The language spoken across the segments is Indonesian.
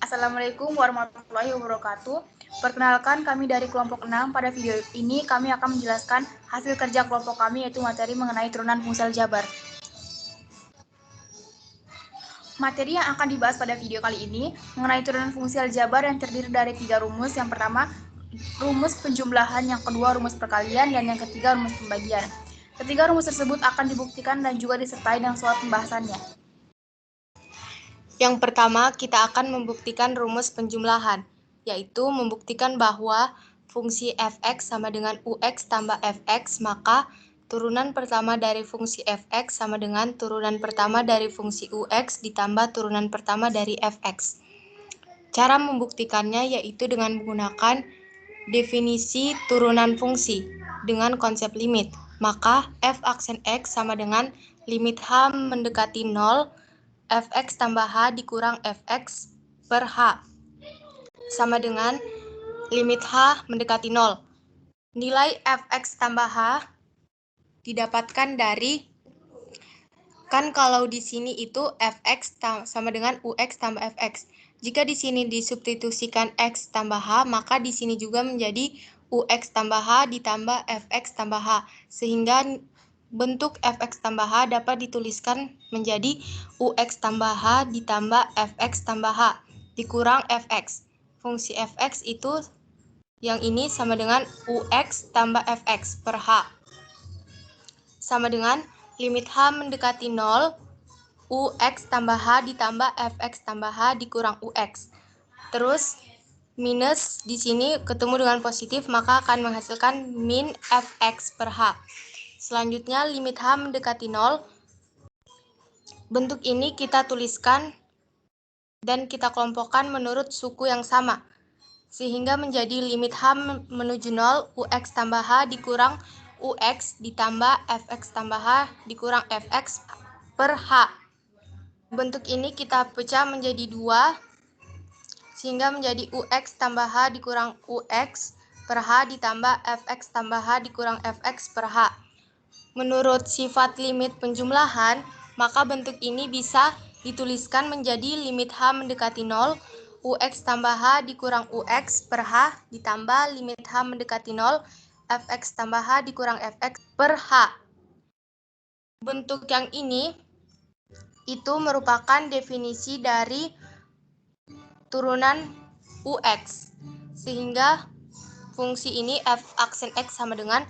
Assalamualaikum warahmatullahi wabarakatuh. Perkenalkan, kami dari kelompok 6. Pada video ini kami akan menjelaskan hasil kerja kelompok kami, yaitu materi mengenai turunan fungsi aljabar. Materi yang akan dibahas pada video kali ini mengenai turunan fungsi aljabar yang terdiri dari 3 rumus. Yang pertama, rumus penjumlahan, yang kedua rumus perkalian, dan yang ketiga rumus pembagian. Ketiga rumus tersebut akan dibuktikan dan juga disertai dengan soal pembahasannya. Yang pertama, kita akan membuktikan rumus penjumlahan, yaitu membuktikan bahwa fungsi fx sama dengan ux tambah fx, maka turunan pertama dari fungsi fx sama dengan turunan pertama dari fungsi ux ditambah turunan pertama dari fx. Cara membuktikannya yaitu dengan menggunakan definisi turunan fungsi dengan konsep limit. Maka f aksen x sama dengan limit h mendekati 0, fx tambah h dikurang fx per h sama dengan limit h mendekati 0. Nilai fx tambah h didapatkan dari, kan kalau di sini itu fx sama dengan ux tambah fx. Jika di sini disubstitusikan x tambah h, maka di sini juga menjadi ux tambah h ditambah fx tambah h, sehingga bentuk fx tambah h dapat dituliskan menjadi ux tambah h ditambah fx tambah h dikurang fx. Fungsi fx itu yang ini sama dengan ux tambah fx per h sama dengan limit h mendekati 0, ux tambah h ditambah fx tambah h dikurang ux. Terus minus di sini ketemu dengan positif, maka akan menghasilkan min fx per h. Selanjutnya limit h mendekati 0. Bentuk ini kita tuliskan dan kita kelompokkan menurut suku yang sama, sehingga menjadi limit h menuju 0, ux tambah h dikurang ux ditambah fx tambah h dikurang fx per h. Bentuk ini kita pecah menjadi 2, sehingga menjadi ux tambah h dikurang ux per h ditambah fx tambah h dikurang fx per h. Menurut sifat limit penjumlahan, maka bentuk ini bisa dituliskan menjadi limit h mendekati 0, ux tambah h dikurang ux per h ditambah limit h mendekati 0, fx tambah h dikurang fx per h. Bentuk yang ini itu merupakan definisi dari turunan ux, sehingga fungsi ini f aksen x sama dengan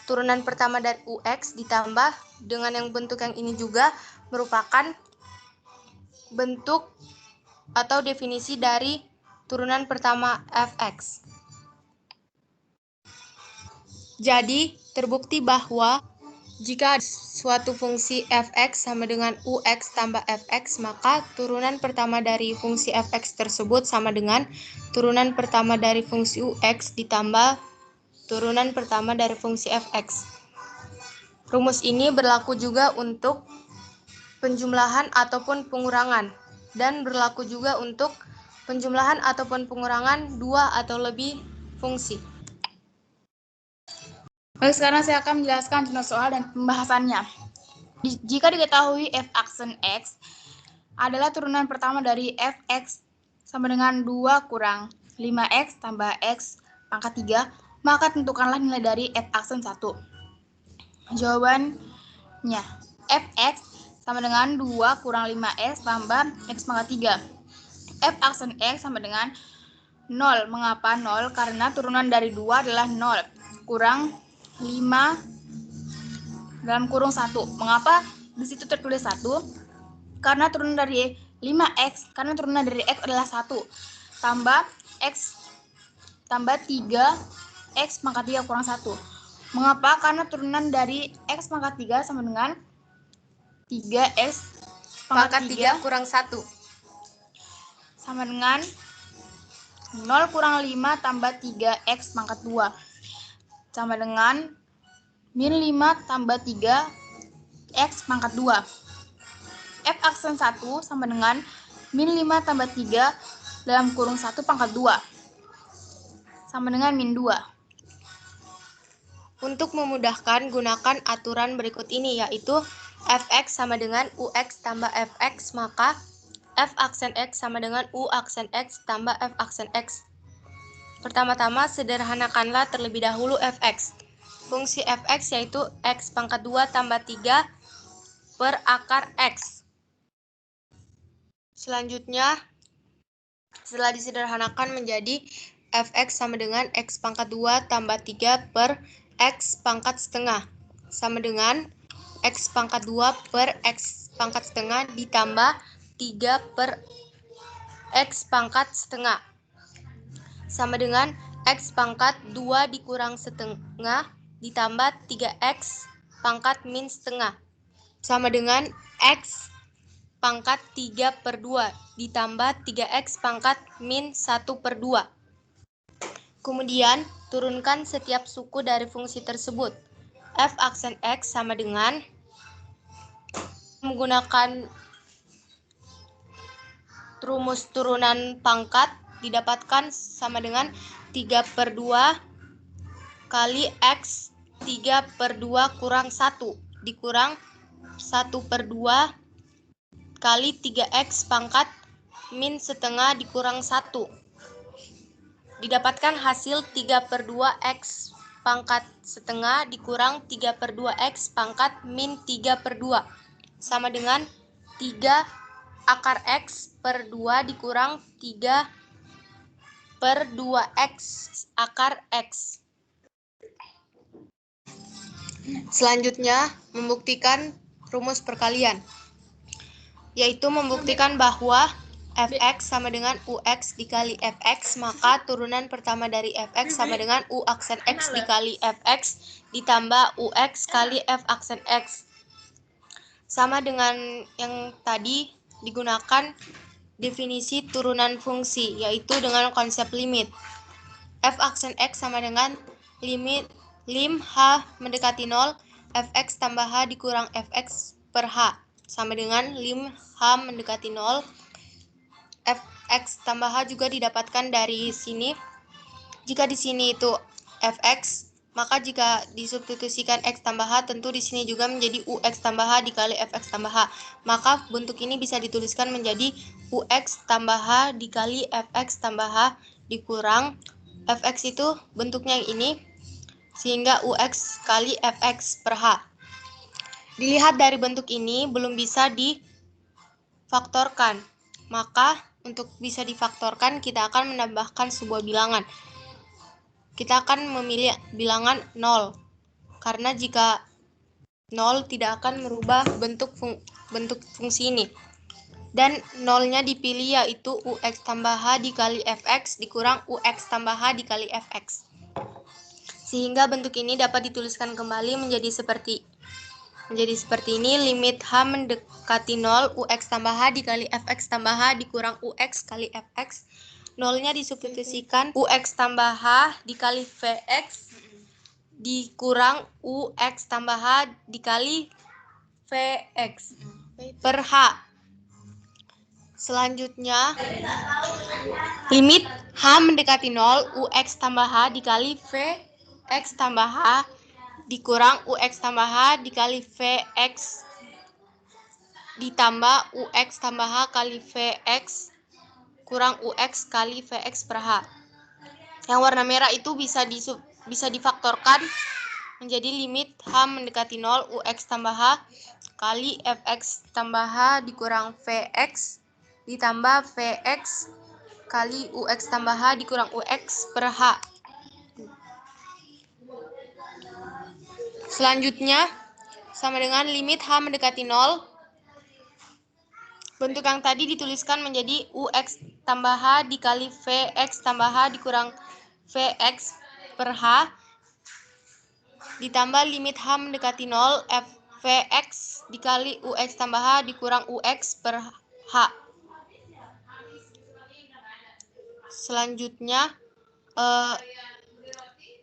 turunan pertama dari ux ditambah dengan yang bentuk yang ini juga merupakan bentuk atau definisi dari turunan pertama fx. Jadi, terbukti bahwa jika suatu fungsi fx sama dengan ux tambah fx, maka turunan pertama dari fungsi fx tersebut sama dengan turunan pertama dari fungsi ux ditambah turunan pertama dari fungsi fx. Rumus ini berlaku juga untuk penjumlahan ataupun pengurangan, dan berlaku juga untuk penjumlahan ataupun pengurangan dua atau lebih fungsi. Baik, sekarang saya akan menjelaskan contoh soal dan pembahasannya. Jika diketahui f aksen x adalah turunan pertama dari fx sama dengan 2 kurang 5x tambah x pangkat 3, maka tentukanlah nilai dari f aksen 1. Jawabannya, fx sama dengan 2 kurang 5x tambah x pangkat 3. F aksen x sama dengan 0. Mengapa 0? Karena turunan dari 2 adalah 0 kurang 5 dalam kurung 1. Mengapa di situ tertulis 1? Karena turunan dari 5x, karena turunan dari x adalah 1 tambah x tambah 3x pangkat 3 kurang 1. Mengapa? Karena turunan dari x pangkat 3 sama dengan 3x pangkat 3 kurang 1 sama dengan 0 kurang 5 tambah 3x pangkat 2 sama dengan min 5 tambah 3x pangkat 2. F aksen 1 sama dengan min 5 tambah 3 dalam kurung 1 pangkat 2 sama dengan min 2. Untuk memudahkan, gunakan aturan berikut ini, yaitu fx sama dengan ux tambah fx, maka f aksen x sama dengan u aksen x tambah f aksen x. Pertama-tama sederhanakanlah terlebih dahulu fx. Fungsi fx yaitu x pangkat 2 tambah 3 per akar x. Selanjutnya, setelah disederhanakan menjadi fx sama dengan x pangkat 2 tambah 3 per x pangkat setengah sama dengan x pangkat 2 per x pangkat setengah ditambah 3 per x pangkat setengah sama dengan x pangkat 2 dikurang setengah ditambah 3x pangkat min setengah sama dengan x pangkat 3 per 2 ditambah 3x pangkat min 1 per 2. Kemudian, turunkan setiap suku dari fungsi tersebut. F aksen x sama dengan menggunakan rumus turunan pangkat didapatkan sama dengan 3 per 2 kali x 3 per 2 kurang 1 dikurang 1 per 2 kali 3x pangkat min setengah dikurang 1. Didapatkan hasil 3 per 2 x pangkat setengah dikurang 3 per 2 x pangkat min 3 per 2 sama dengan 3 akar x per 2 dikurang 3 per 2x akar x. Selanjutnya, membuktikan rumus perkalian, yaitu membuktikan bahwa fx sama dengan ux dikali fx, maka turunan pertama dari fx sama dengan u aksen x dikali fx ditambah ux kali f aksen x. Sama dengan yang tadi, digunakan definisi turunan fungsi, yaitu dengan konsep limit. F aksen x sama dengan limit lim h mendekati 0 fx tambah h dikurang fx per h sama dengan lim h mendekati 0 fx tambah h juga didapatkan dari sini. Jika di sini itu fx, maka jika disubstitusikan x tambah h, tentu di sini juga menjadi ux tambah h dikali fx tambah h. Maka bentuk ini bisa dituliskan menjadi ux tambah h dikali fx tambah h dikurang fx itu bentuknya yang ini, sehingga ux kali fx per h. Dilihat dari bentuk ini belum bisa difaktorkan. Maka untuk bisa difaktorkan kita akan menambahkan sebuah bilangan. Kita akan memilih bilangan 0, karena jika 0 tidak akan merubah bentuk fungsi ini. Dan 0-nya dipilih yaitu ux tambah h dikali fx dikurang ux tambah h dikali fx. Sehingga bentuk ini dapat dituliskan kembali menjadi seperti ini, limit h mendekati 0 ux tambah h dikali fx tambah h dikurang ux kali fx. 0-nya disubstitusikan ux tambah h dikali vx dikurang ux tambah h dikali vx per h. Selanjutnya, limit h mendekati 0 ux tambah h dikali vx tambah h dikurang ux tambah h dikali vx ditambah ux tambah h kali vx kurang ux kali vx per h. Yang warna merah itu bisa difaktorkan menjadi limit h mendekati 0 ux tambah h kali fx tambah h dikurang vx ditambah vx kali ux tambah h dikurang ux per h. Selanjutnya, sama dengan limit h mendekati 0. Bentuk yang tadi dituliskan menjadi ux tambah h dikali vx tambah h dikurang vx per h ditambah limit h mendekati 0 vx dikali ux tambah h dikurang ux per h. Selanjutnya,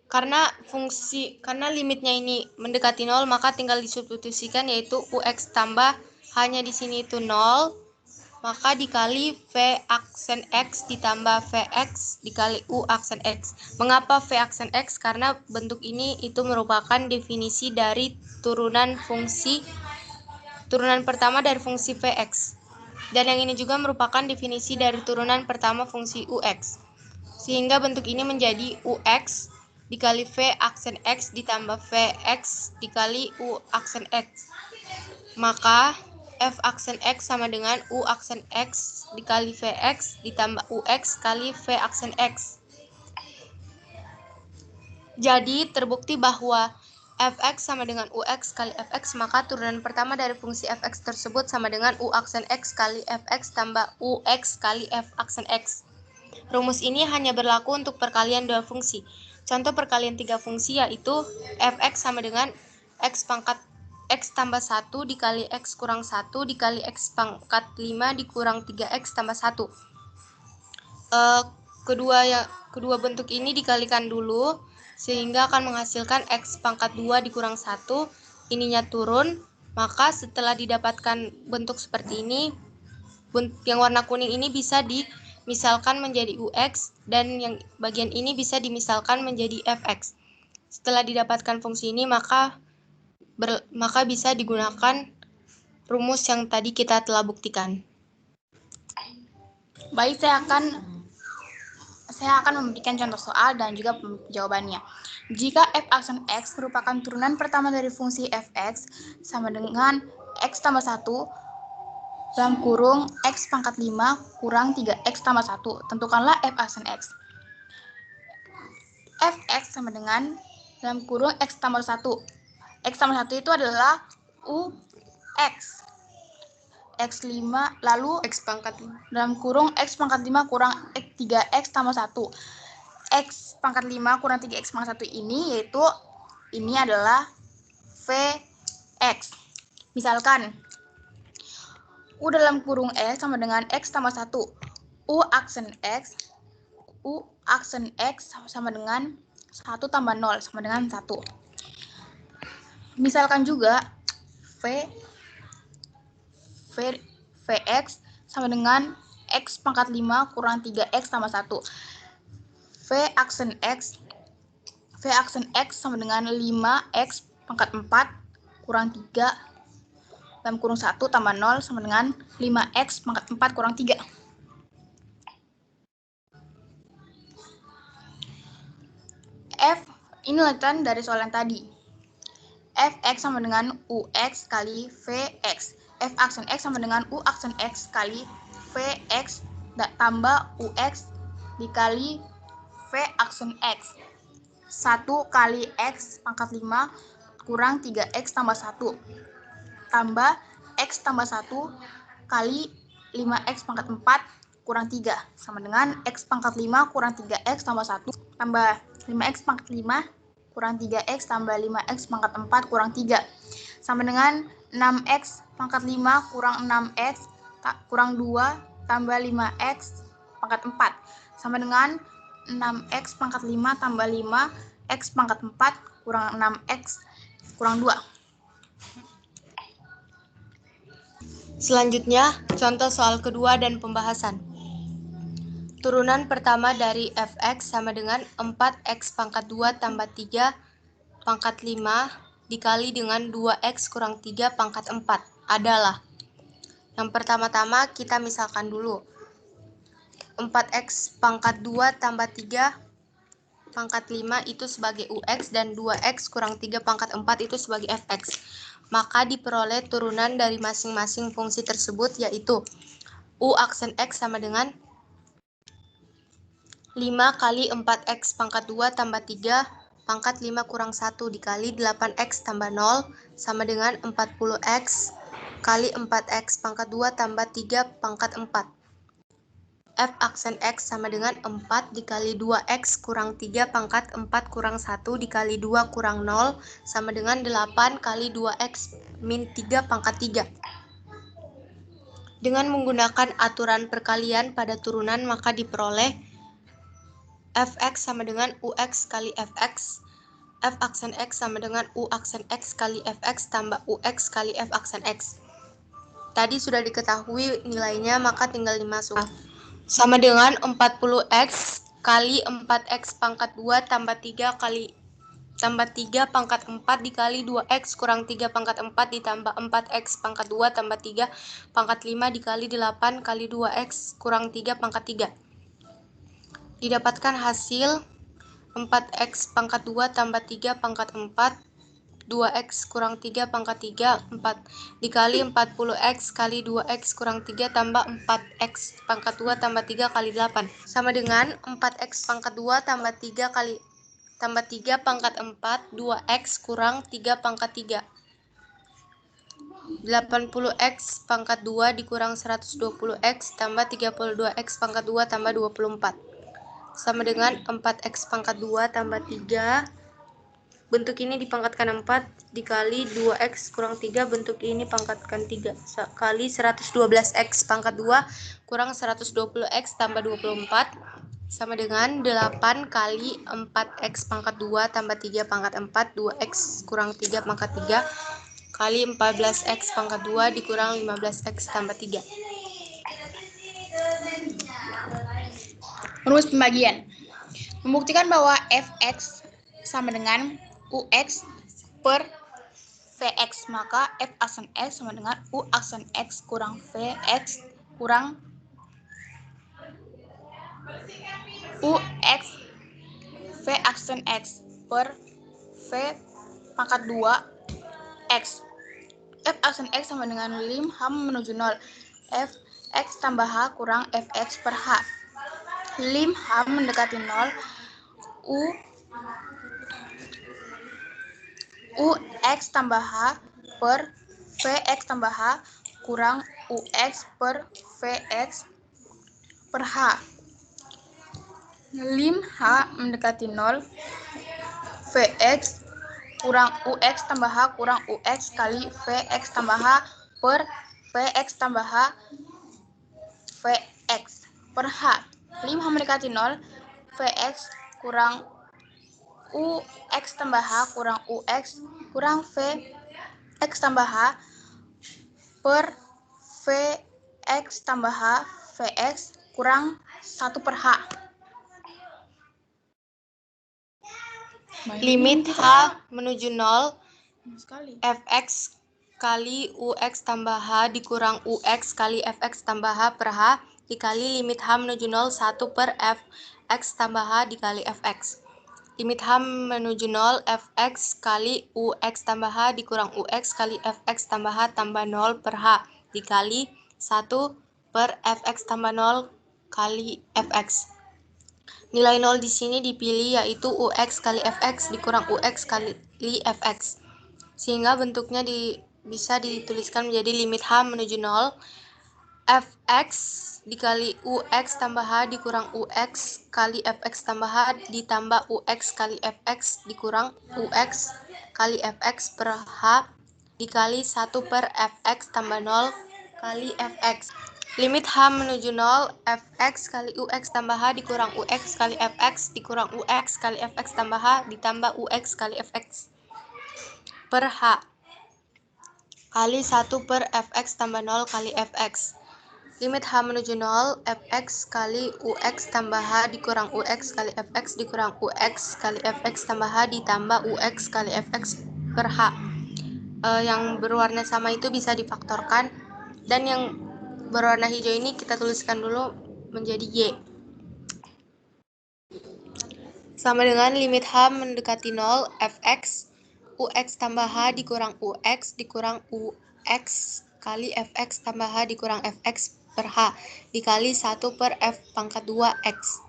karena limitnya ini mendekati 0, maka tinggal disubstitusikan yaitu ux tambah hanya di sini itu 0, maka dikali v aksen x ditambah vx dikali u aksen x. Mengapa v aksen x? Karena bentuk ini itu merupakan definisi dari turunan pertama dari fungsi vx. Dan yang ini juga merupakan definisi dari turunan pertama fungsi UX. Sehingga bentuk ini menjadi UX dikali V aksen X ditambah VX dikali U aksen X. Maka F aksen X sama dengan U aksen X dikali VX ditambah UX kali V aksen X. Jadi terbukti bahwa Fx sama dengan Ux kali Fx, maka turunan pertama dari fungsi Fx tersebut sama dengan U aksen X kali Fx tambah Ux kali F aksen X. Rumus ini hanya berlaku untuk perkalian dua fungsi. Contoh perkalian tiga fungsi yaitu Fx sama dengan X pangkat X tambah 1 dikali X kurang 1 dikali X pangkat 5 dikurang 3X tambah 1. Kedua bentuk ini dikalikan dulu, sehingga akan menghasilkan X pangkat 2 dikurang 1, ininya turun, maka setelah didapatkan bentuk seperti ini, yang warna kuning ini bisa dimisalkan menjadi UX, dan yang bagian ini bisa dimisalkan menjadi FX. Setelah didapatkan fungsi ini, maka bisa digunakan rumus yang tadi kita telah buktikan. Baik, saya akan memberikan contoh soal dan juga jawabannya. Jika f aksen X merupakan turunan pertama dari fungsi Fx sama dengan X tambah 1 dalam kurung X pangkat 5 kurang 3X tambah 1, tentukanlah f aksen X. Fx sama dengan dalam kurung X tambah 1. X tambah 1 itu adalah UX. X5 lalu X pangkat 5 dalam kurung X pangkat 5 kurang 3X tambah 1. X pangkat 5 kurang 3X pangkat 1 ini yaitu ini adalah VX. Misalkan U dalam kurung X sama dengan X tambah 1. U aksen X sama dengan 1 tambah 0 sama dengan 1. Misalkan juga Vx sama dengan X pangkat 5 kurang 3X tambah 1. V aksen X sama dengan 5X pangkat 4 kurang 3 dalam kurung 1 tambah 0 sama dengan 5X pangkat 4 kurang 3. F, ini lanjutan dari soal yang tadi. Fx sama dengan Ux kali Vx. F aksen X sama dengan U aksen X kali Vx tambah Ux dikali V aksen X. 1 kali X pangkat 5 kurang 3X tambah 1 tambah X tambah 1 kali 5X pangkat 4 kurang 3 sama dengan X pangkat 5 kurang 3X tambah 1 tambah 5X pangkat 5 kurang 3X tambah 5X pangkat 4 kurang 3 sama dengan 6X pangkat 5 kurang 6X kurang 2 tambah 5X pangkat 4 sama dengan 6X pangkat 5 tambah 5X pangkat 4 kurang 6X kurang 2. Selanjutnya, contoh soal kedua dan pembahasan. Turunan pertama dari Fx sama dengan 4X pangkat 2 tambah 3 pangkat 5 dikali dengan 2X kurang 3 pangkat 4 adalah. Yang pertama-tama kita misalkan dulu. 4X pangkat 2 tambah 3 pangkat 5 itu sebagai UX dan 2X kurang 3 pangkat 4 itu sebagai Fx. Maka diperoleh turunan dari masing-masing fungsi tersebut yaitu U aksen X sama dengan 5 kali 4X pangkat 2 tambah 3 pangkat 5 kurang 1 dikali 8X tambah 0 sama dengan 40X kali 4X pangkat 2 tambah 3 pangkat 4. F aksen X sama dengan 4 dikali 2X kurang 3 pangkat 4 kurang 1 dikali 2 kurang 0 sama dengan 8 kali 2X min 3 pangkat 3. Dengan menggunakan aturan perkalian pada turunan maka diperoleh Fx sama dengan Ux kali Fx, F aksen X sama dengan U aksen X kali Fx tambah Ux kali F aksen X. Tadi sudah diketahui nilainya maka tinggal dimasukkan. Sama dengan 40X kali 4X pangkat 2 tambah 3 kali tambah 3 pangkat 4 dikali 2x kurang 3 pangkat 4 ditambah 4x pangkat 2 tambah 3 pangkat 5 dikali 8 kali 2x kurang 3 pangkat 3. Didapatkan hasil 4x pangkat 2 tambah 3 pangkat 4 2x kurang 3 pangkat 3 4 dikali 40x kali 2x kurang 3 tambah 4x pangkat 2 tambah 3 kali 8 sama dengan 4x pangkat 2 tambah 3 kali tambah 3 pangkat 4 2x kurang 3 pangkat 3. 80x pangkat 2 dikurang 120x tambah 32x pangkat 2 tambah 24 sama dengan 4x pangkat 2 tambah 3. Bentuk ini dipangkatkan 4 dikali 2x kurang 3, bentuk ini pangkatkan 3 kali 112x pangkat 2 kurang 120x tambah 24 sama dengan 8 kali 4x pangkat 2 tambah 3 pangkat 4 2x kurang 3 pangkat 3 kali 14x pangkat 2 dikurang 15x tambah 3. Rumus pembagian. Membuktikan bahwa fx sama dengan ux per vx, maka f aksen x sama dengan u aksen x kurang vx kurang ux v aksen x per v pangkat 2 x. F aksen x sama dengan lim h menuju 0. F x tambah h kurang fx per h. Lim h mendekati 0. Ux tambah h per vx tambah h kurang ux per vx per h. Lim h mendekati 0. Vx kurang ux tambah h kurang ux kali vx tambah h per vx tambah h vx per h. Lim h mendekati 0. Vx kurang ux tambah h kurang ux kurang vx tambah h per vx tambah h vx kurang 1 per h. Limit h menuju 0 fx kali ux tambah h dikurang ux kali fx tambah h per h dikali limit h menuju 0 1 per fx tambah h dikali fx. Limit h menuju 0 fx kali ux tambah h dikurang ux kali fx tambah h tambah 0 per h dikali 1 per fx tambah 0 kali fx. Nilai 0 di sini dipilih yaitu ux kali fx dikurang ux kali fx. Sehingga bentuknya bisa dituliskan menjadi limit h menuju 0 fx dikali ux tambah h dikurang ux kali fx tambah h ditambah ux kali fx dikurang ux kali fx per h dikali 1 per fx tambah 0 kali fx. Limit h menuju 0 fx kali ux tambah h dikurang ux kali fx dikurang ux kali fx tambah h ditambah ux kali fx per h kali 1 per fx tambah 0 kali fx. Limit h menuju 0 fx kali ux tambah h dikurang ux kali fx dikurang ux kali fx tambah h ditambah ux kali fx per h. Yang berwarna sama itu bisa difaktorkan dan yang berwarna hijau ini kita tuliskan dulu menjadi y. Sama dengan limit h mendekati 0 fx ux tambah h dikurang ux dikurang ux kali fx tambah h dikurang fx per h dikali 1 per f pangkat 2x.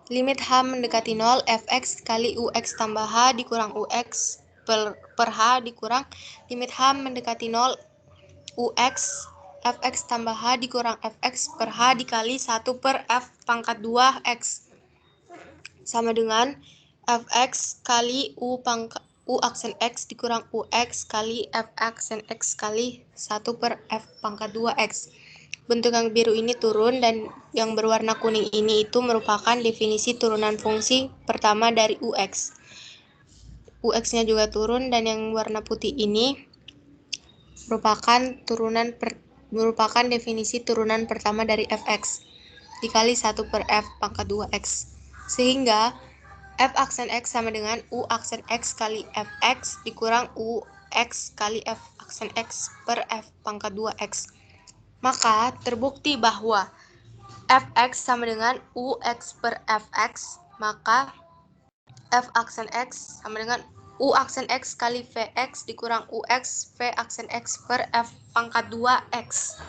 Limit h mendekati 0 fx kali ux tambah h dikurang ux per h dikurang limit h mendekati 0 ux fx tambah h dikurang fx per h dikali 1 per f pangkat 2x sama dengan fx kali u aksen x dikurang ux kali f aksen x kali 1 per f pangkat 2x. Bentuk yang biru ini turun dan yang berwarna kuning ini itu merupakan definisi turunan fungsi pertama dari ux. Ux-nya juga turun dan yang warna putih ini merupakan definisi turunan pertama dari fx dikali 1 per f pangkat 2x. Sehingga F aksen X sama dengan U aksen X kali Fx dikurang UX kali F aksen X per F pangkat 2X. Maka terbukti bahwa Fx sama dengan UX per Fx, maka F aksen X sama dengan U aksen X kali Vx dikurang UX V aksen X per F pangkat 2X.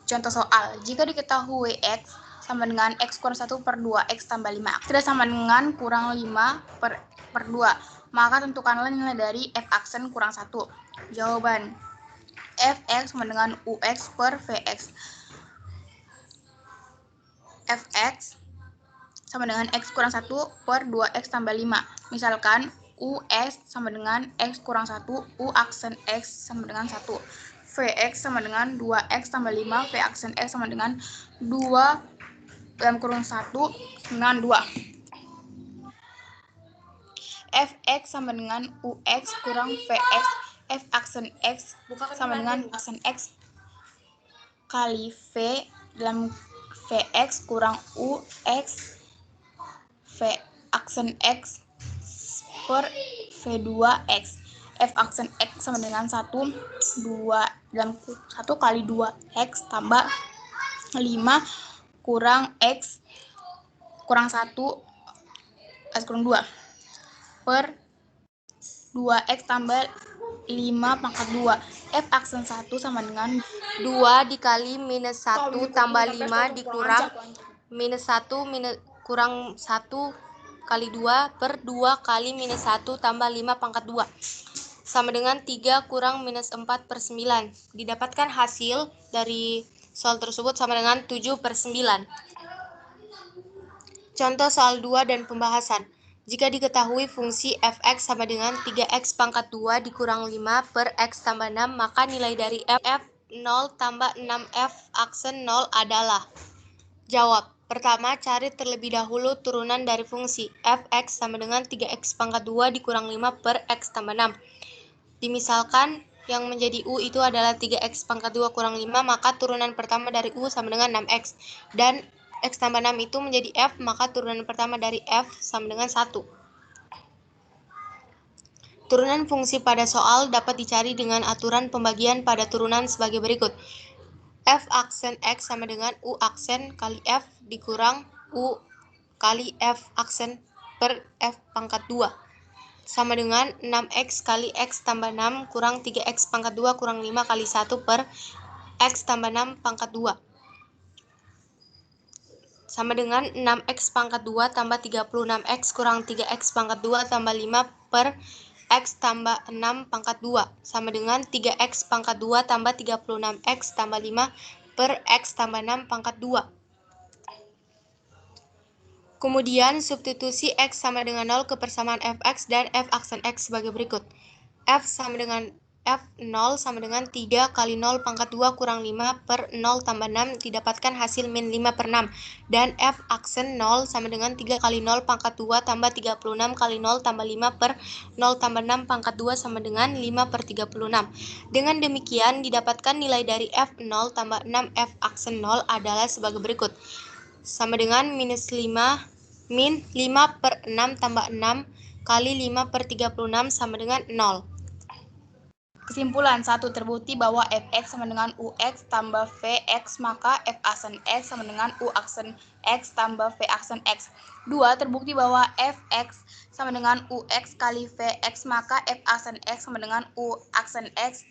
Contoh soal, jika diketahui X sama dengan X kurang 1 per 2X tambah 5. X tidak sama dengan kurang 5 per 2. Maka tentukanlah nilai dari F aksen kurang 1. Jawaban, Fx sama dengan UX per Vx. Fx sama dengan X kurang 1 per 2X tambah 5. Misalkan US sama dengan X kurang 1, U aksen X sama dengan 1. Vx sama dengan 2X tambah 5, V aksen X sama dengan 2 dalam kurung 1 dengan 2. Fx sama dengan UX kurang Vx. F aksen X sama dengan aksen X kali V dalam Vx kurang UX V aksen X per V2X. F aksen X sama dengan 1 dalam 1 kali 2X tambah 5 kurang X kurang 1 X kurang 2 per 2X tambah 5 pangkat 2. F aksen 1 sama dengan 2 dikali minus 1 tambah 5 dikurang minus 1 kurang 1 kali 2 per 2 kali minus 1 tambah 5 pangkat 2 sama dengan 3 kurang minus 4 per 9. Didapatkan hasil dari soal tersebut sama dengan 7 per 9. Contoh soal 2 dan pembahasan. Jika diketahui fungsi Fx sama dengan 3x pangkat 2 dikurang 5 per x tambah 6, maka nilai dari f 0 tambah 6f aksen 0 adalah. Jawab. Pertama, cari terlebih dahulu turunan dari fungsi Fx sama dengan 3x pangkat 2 dikurang 5 per x tambah 6. Dimisalkan yang menjadi U itu adalah 3x pangkat 2 kurang 5, maka turunan pertama dari U sama dengan 6x. Dan X tambah 6 itu menjadi F, maka turunan pertama dari F sama dengan 1. Turunan fungsi pada soal dapat dicari dengan aturan pembagian pada turunan sebagai berikut. F aksen X sama dengan U aksen kali F dikurang U kali F aksen per F pangkat 2. Sama dengan 6x kali X tambah 6 kurang 3x pangkat 2 kurang 5 kali 1 per X tambah 6 pangkat 2. Sama dengan 6x pangkat 2 tambah 36x kurang 3x pangkat 2 tambah 5 per x tambah 6 pangkat 2. Sama dengan 3x pangkat 2 tambah 36x tambah 5 per x tambah 6 pangkat 2. Kemudian substitusi x sama dengan 0 ke persamaan fx dan f aksen x sebagai berikut. F 0 sama dengan 3 kali 0 pangkat 2 kurang 5 per 0 tambah 6 didapatkan hasil min 5 per 6. Dan F aksen 0 sama dengan 3 kali 0 pangkat 2 tambah 36 kali 0 tambah 5 per 0 tambah 6 pangkat 2 sama dengan 5 per 36. Dengan demikian didapatkan nilai dari F 0 tambah 6 F aksen 0 adalah sebagai berikut. Sama dengan min 5 per 6 tambah 6 kali 5 per 36 sama dengan 0. Kesimpulan 1. Terbukti bahwa Fx sama dengan Ux tambah Vx, maka F aksen X sama dengan U aksen X tambah V aksen X. 2. Terbukti bahwa Fx sama dengan Ux kali Vx, maka F aksen X sama dengan U aksen X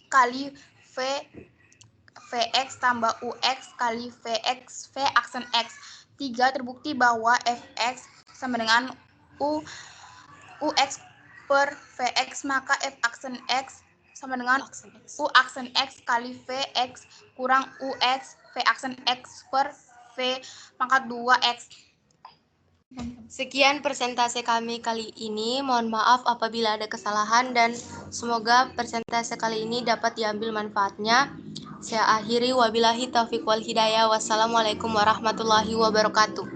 kali Vx tambah Ux kali Vx V aksen X. 3. Terbukti bahwa Fx sama dengan Ux per Vx, maka F aksen X sama dengan U aksen X kali Vx kurang Ux V aksen X per V pangkat 2X. Sekian persentase kami kali ini. Mohon maaf apabila ada kesalahan dan semoga persentase kali ini dapat diambil manfaatnya. Saya akhiri, wabillahi taufiq wal hidayah. Wassalamualaikum warahmatullahi wabarakatuh.